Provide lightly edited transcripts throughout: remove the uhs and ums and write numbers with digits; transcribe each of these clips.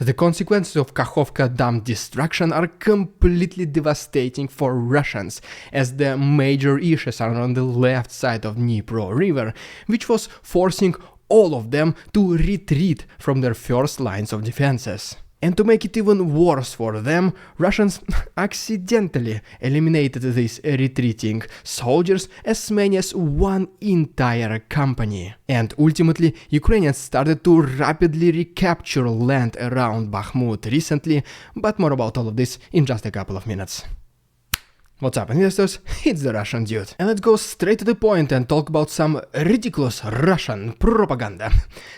The consequences of Kakhovka Dam destruction are completely devastating for Russians, as the major issues are on the left side of Dnipro River, which was forcing all of them to retreat from their first lines of defenses. And to make it even worse for them, Russians accidentally eliminated these retreating soldiers, as many as one entire company. And ultimately, Ukrainians started to rapidly recapture land around Bakhmut recently, but more about all of this in just a couple of minutes. What's up, investors? It's the Russian dude. And let's go straight to the point and talk about some ridiculous Russian propaganda.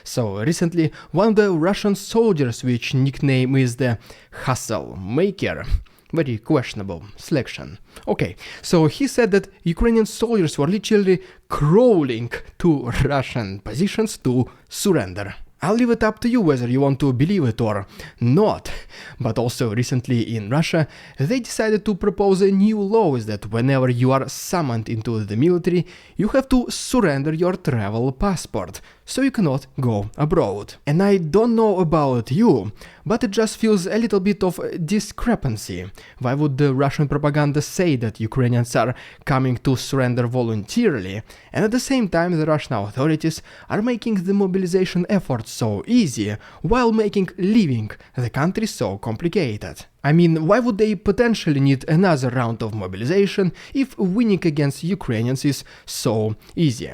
So, recently, one of the Russian soldiers, which nickname is the Hustle Maker, very questionable selection. Okay, so he said that Ukrainian soldiers were literally crawling to Russian positions to surrender. I'll leave it up to you whether you want to believe it or not. But also recently in Russia, they decided to propose a new law is that whenever you are summoned into the military, you have to surrender your travel passport, so you cannot go abroad. And I don't know about you, but it just feels a little bit of discrepancy. Why would the Russian propaganda say that Ukrainians are coming to surrender voluntarily, and at the same time the Russian authorities are making the mobilization effort so easy, while making leaving the country so complicated? I mean, why would they potentially need another round of mobilization if winning against Ukrainians is so easy?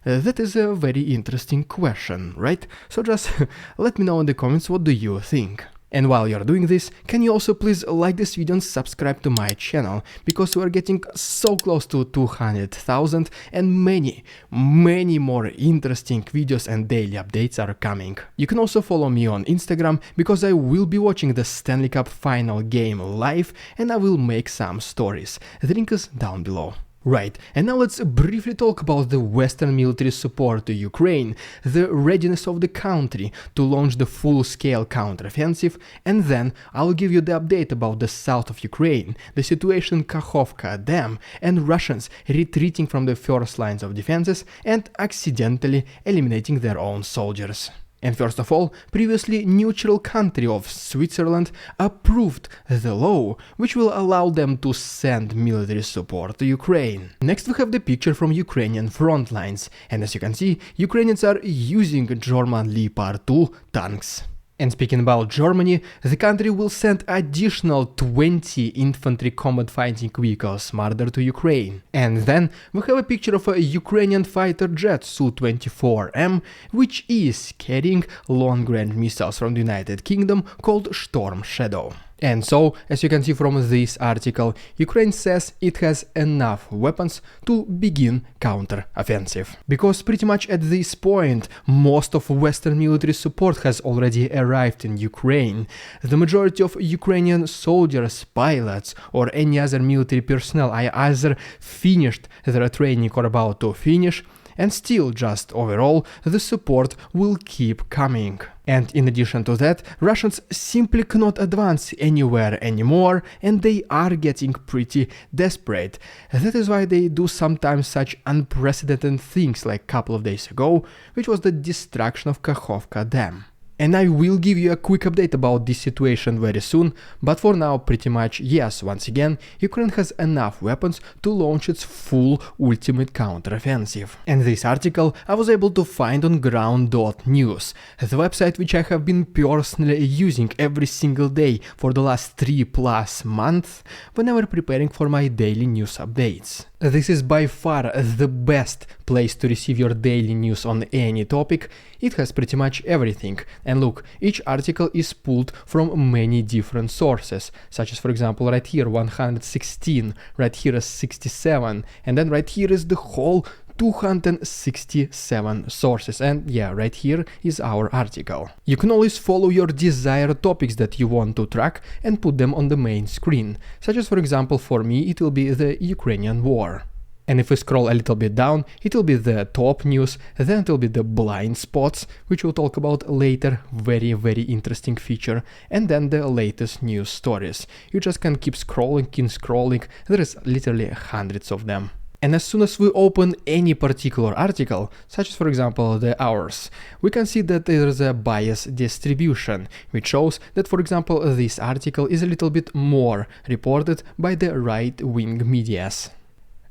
That is a very interesting question, right? So just let me know in the comments what do you think. And while you're doing this, can you also please like this video and subscribe to my channel, because we are getting so close to 200,000 and many more interesting videos and daily updates are coming. You can also follow me on Instagram, because I will be watching the Stanley Cup final game live and I will make some stories. The link is down below. Right, and now let's briefly talk about the Western military support to Ukraine, the readiness of the country to launch the full-scale counteroffensive, and then I'll give you the update about the south of Ukraine, the situation in Kakhovka Dam, and Russians retreating from the first lines of defenses and accidentally eliminating their own soldiers. And first of all, previously neutral country of Switzerland approved the law, which will allow them to send military support to Ukraine. Next we have the picture from Ukrainian front lines, and as you can see, Ukrainians are using German Leopard 2 tanks. And speaking about Germany, the country will send additional 20 infantry combat fighting vehicles Marder to Ukraine. And then we have a picture of a Ukrainian fighter jet Su-24M, which is carrying long-range missiles from the United Kingdom called Storm Shadow. And so, as you can see from this article, Ukraine says it has enough weapons to begin counter-offensive. Because pretty much at this point, most of Western military support has already arrived in Ukraine. The majority of Ukrainian soldiers, pilots, or any other military personnel are either finished their training or about to finish, and still just overall the support will keep coming. And in addition to that, Russians simply cannot advance anywhere anymore, and they are getting pretty desperate. That is why they do sometimes such unprecedented things like a couple of days ago, which was the destruction of Kakhovka Dam. And I will give you a quick update about this situation very soon, but for now pretty much yes, once again, Ukraine has enough weapons to launch its full ultimate counteroffensive. And this article I was able to find on ground.news, the website which I have been personally using every single day for the last 3+ months whenever preparing for my daily news updates. This is by far the best place to receive your daily news on any topic. It has pretty much everything. And look, each article is pulled from many different sources, such as for example right here 116, right here is 67, and then right here is the whole 267 sources, and yeah, right here is our article. You can always follow your desired topics that you want to track and put them on the main screen, such as for example for me it will be the Ukrainian war. And if we scroll a little bit down, it will be the top news, then it will be the blind spots, which we'll talk about later, very interesting feature, and then the latest news stories. You just can keep scrolling, there is literally hundreds of them. And as soon as we open any particular article, such as for example the ours, we can see that there is a bias distribution, which shows that for example this article is a little bit more reported by the right-wing medias.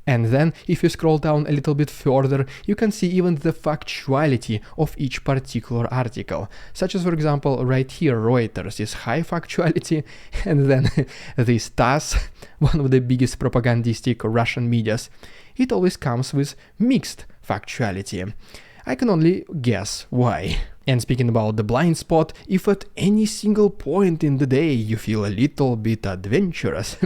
And then, if you scroll down a little bit further, you can see even the factuality of each particular article. Such as, for example, right here, Reuters is high factuality, and then this TASS, one of the biggest propagandistic Russian medias, it always comes with mixed factuality. I can only guess why. And speaking about the blind spot, if at any single point in the day you feel a little bit adventurous,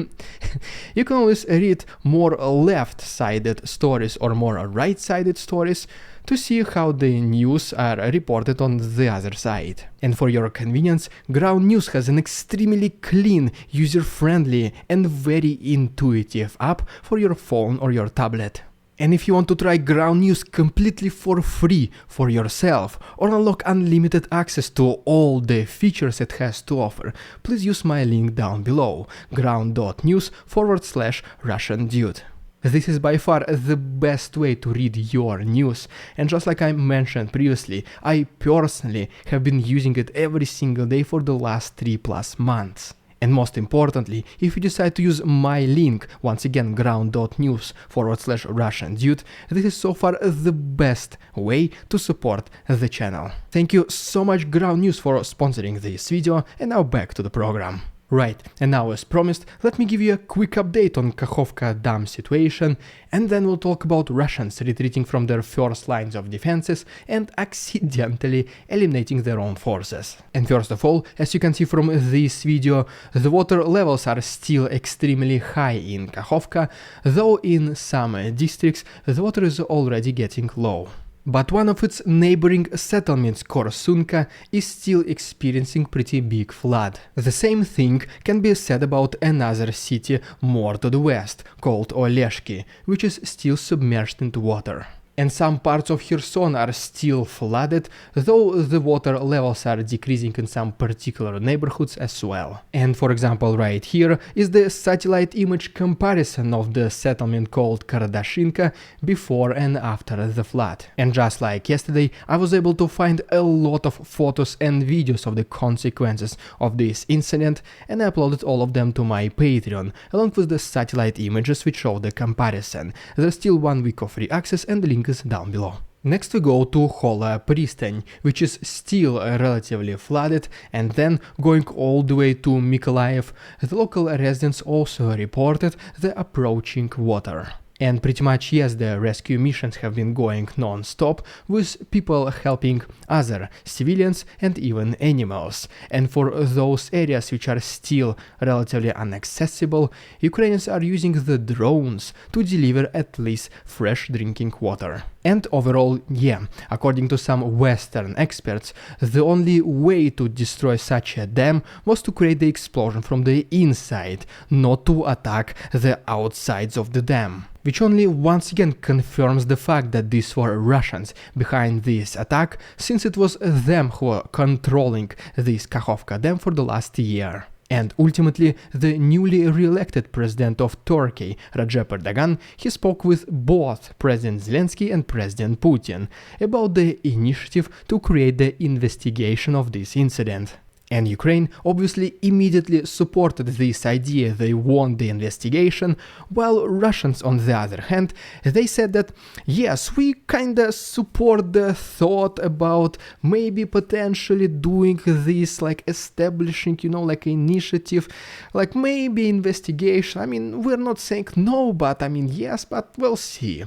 you can always read more left-sided stories or more right-sided stories to see how the news are reported on the other side. And for your convenience, Ground News has an extremely clean, user-friendly and very intuitive app for your phone or your tablet. And if you want to try Ground News completely for free for yourself or unlock unlimited access to all the features it has to offer, please use my link down below, ground.news/Russian Dude. This is by far the best way to read your news, and just like I mentioned previously, I personally have been using it every single day for the last 3+ months. And most importantly, if you decide to use my link, once again ground.news/Russian Dude, this is so far the best way to support the channel. Thank you so much Ground News for sponsoring this video, and now back to the program. Right, and now as promised, let me give you a quick update on Kakhovka Dam situation, and then we'll talk about Russians retreating from their first lines of defenses and accidentally eliminating their own forces. And first of all, as you can see from this video, the water levels are still extremely high in Kakhovka, though in some districts the water is already getting low. But one of its neighboring settlements, Korsunka, is still experiencing pretty big flood. The same thing can be said about another city more to the west, called Oleshki, which is still submerged into water. And some parts of Kherson are still flooded, though the water levels are decreasing in some particular neighborhoods as well. And for example, right here is the satellite image comparison of the settlement called Kardashinka before and after the flood. And just like yesterday, I was able to find a lot of photos and videos of the consequences of this incident, and I uploaded all of them to my Patreon, along with the satellite images which show the comparison. There's still 1 week of free access, and the link is down below. Next we go to Hola Pristan, which is still relatively flooded, and then going all the way to Mykolaiv, the local residents also reported the approaching water. And pretty much yes, the rescue missions have been going non-stop, with people helping other civilians and even animals. And for those areas which are still relatively inaccessible, Ukrainians are using the drones to deliver at least fresh drinking water. And overall, yeah, according to some Western experts, the only way to destroy such a dam was to create the explosion from the inside, not to attack the outsides of the dam. Which only once again confirms the fact that these were Russians behind this attack, since it was them who were controlling this Kakhovka Dam for the last year. And ultimately, the newly re-elected president of Turkey, Recep Erdogan, he spoke with both President Zelensky and President Putin about the initiative to create the investigation of this incident. And Ukraine obviously immediately supported this idea, they want the investigation, while Russians on the other hand, they said that yes, we kinda support the thought about maybe potentially doing this, like establishing, like initiative, like maybe investigation. I mean, we're not saying no, but I mean yes, but we'll see.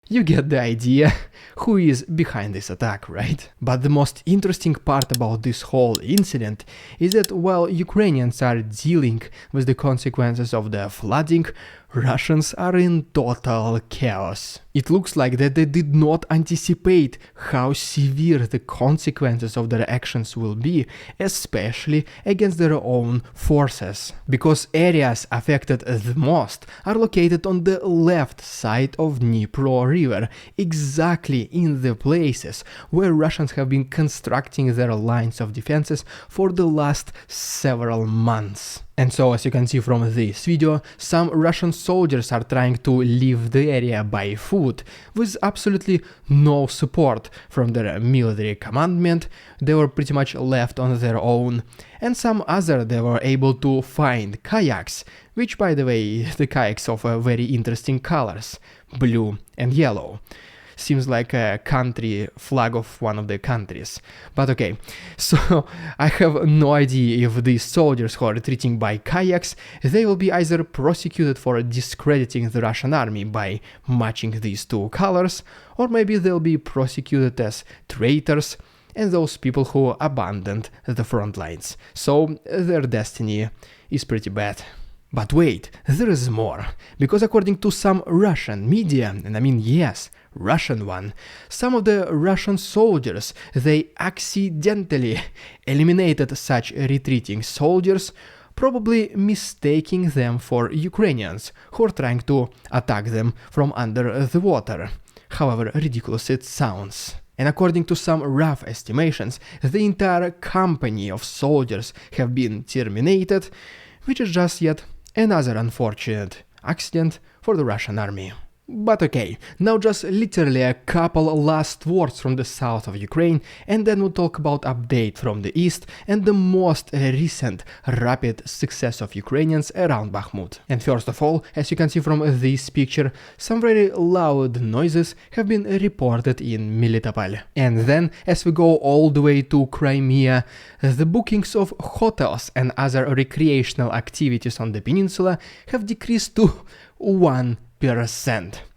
You get the idea who is behind this attack, right? But the most interesting part about this whole incident is that while Ukrainians are dealing with the consequences of the flooding, Russians are in total chaos. It looks like that they did not anticipate how severe the consequences of their actions will be, especially against their own forces. Because areas affected the most are located on the left side of Dnipro River, exactly in the places where Russians have been constructing their lines of defenses for the last several months. And so, as you can see from this video, some Russian soldiers are trying to leave the area by foot with absolutely no support from their military commandment. They were pretty much left on their own, and some other they were able to find kayaks, which, by the way, the kayaks of very interesting colors, blue and yellow. Seems like a country flag of one of the countries. But okay, so I have no idea if these soldiers who are retreating by kayaks, they will be either prosecuted for discrediting the Russian army by matching these two colors, or maybe they'll be prosecuted as traitors and those people who abandoned the front lines. So their destiny is pretty bad. But wait, there is more, because according to some Russian media, and I mean yes, Russian one, some of the Russian soldiers, they accidentally eliminated such retreating soldiers, probably mistaking them for Ukrainians who are trying to attack them from under the water, however ridiculous it sounds. And according to some rough estimations, the entire company of soldiers have been terminated, which is just yet another unfortunate accident for the Russian army. But okay, now just literally a couple last words from the south of Ukraine, and then we'll talk about update from the east and the most recent rapid success of Ukrainians around Bakhmut. And first of all, as you can see from this picture, some very loud noises have been reported in Melitopol. And then, as we go all the way to Crimea, the bookings of hotels and other recreational activities on the peninsula have decreased to 1%.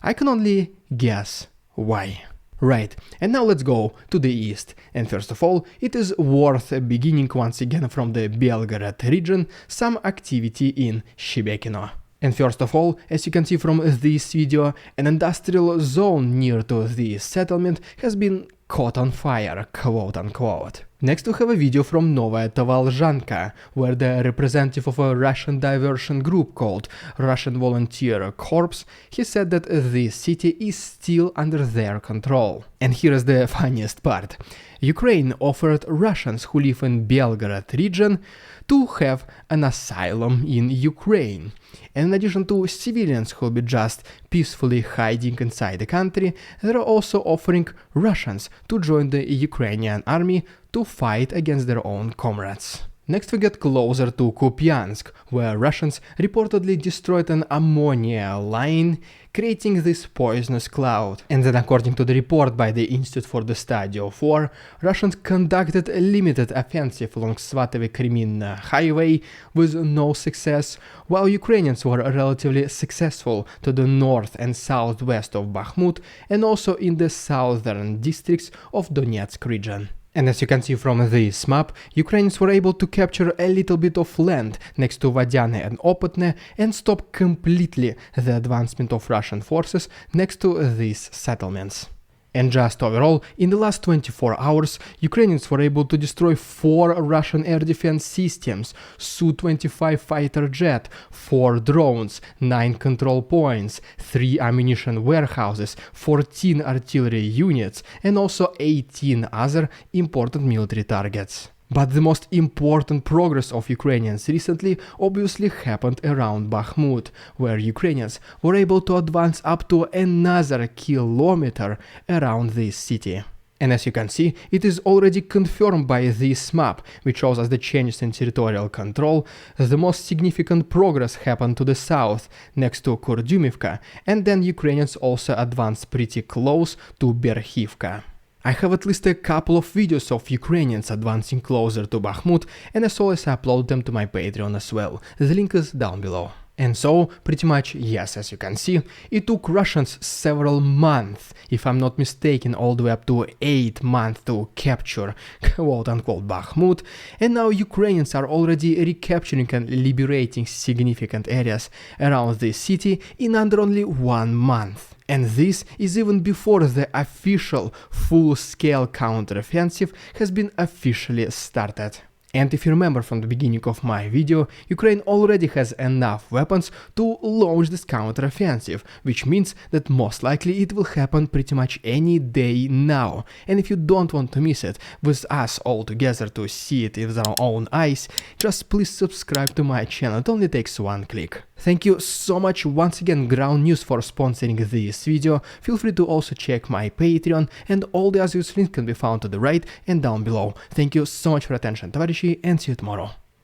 I can only guess why. Right, and now let's go to the east. And first of all, it is worth beginning once again from the Belgorod region, some activity in Shebekino. And first of all, as you can see from this video, an industrial zone near to the settlement has been caught on fire, quote unquote. Next we have a video from Novaya Tavalzhanka, where the representative of a Russian diversion group called Russian Volunteer Corps, he said that the city is still under their control. And here is the funniest part. Ukraine offered Russians who live in Belgorod region to have an asylum in Ukraine. And in addition to civilians who will be just peacefully hiding inside the country, they are also offering Russians to join the Ukrainian army to fight against their own comrades. Next we get closer to Kupiansk, where Russians reportedly destroyed an ammonia line, creating this poisonous cloud. And then, according to the report by the Institute for the Study of War, Russians conducted a limited offensive along Svatove-Kremin highway with no success, while Ukrainians were relatively successful to the north and southwest of Bakhmut and also in the southern districts of Donetsk region. And as you can see from this map, Ukrainians were able to capture a little bit of land next to Vodyane and Opotne and stop completely the advancement of Russian forces next to these settlements. And just overall, in the last 24 hours, Ukrainians were able to destroy 4 Russian air defense systems, Su-25 fighter jet, 4 drones, 9 control points, 3 ammunition warehouses, 14 artillery units, and also 18 other important military targets. But the most important progress of Ukrainians recently obviously happened around Bakhmut, where Ukrainians were able to advance up to another kilometer around this city. And as you can see, it is already confirmed by this map, which shows us the changes in territorial control. The most significant progress happened to the south, next to Kurdyumivka, and then Ukrainians also advanced pretty close to Berkhivka. I have at least a couple of videos of Ukrainians advancing closer to Bakhmut, and as always I upload them to my Patreon as well. The link is down below. And so, pretty much, yes, as you can see, it took Russians several months, if I'm not mistaken, all the way up to 8 months to capture quote-unquote Bakhmut, and now Ukrainians are already recapturing and liberating significant areas around the city in under only 1 month. And this is even before the official full-scale counteroffensive has been officially started. And if you remember from the beginning of my video, Ukraine already has enough weapons to launch this counteroffensive, which means that most likely it will happen pretty much any day now. And if you don't want to miss it with us all together to see it with our own eyes, just please subscribe to my channel, it only takes 1 click. Thank you so much once again Ground News for sponsoring this video. Feel free to also check my Patreon, and all the other links can be found to the right and down below. Thank you so much for attention, товарищи, and see you tomorrow.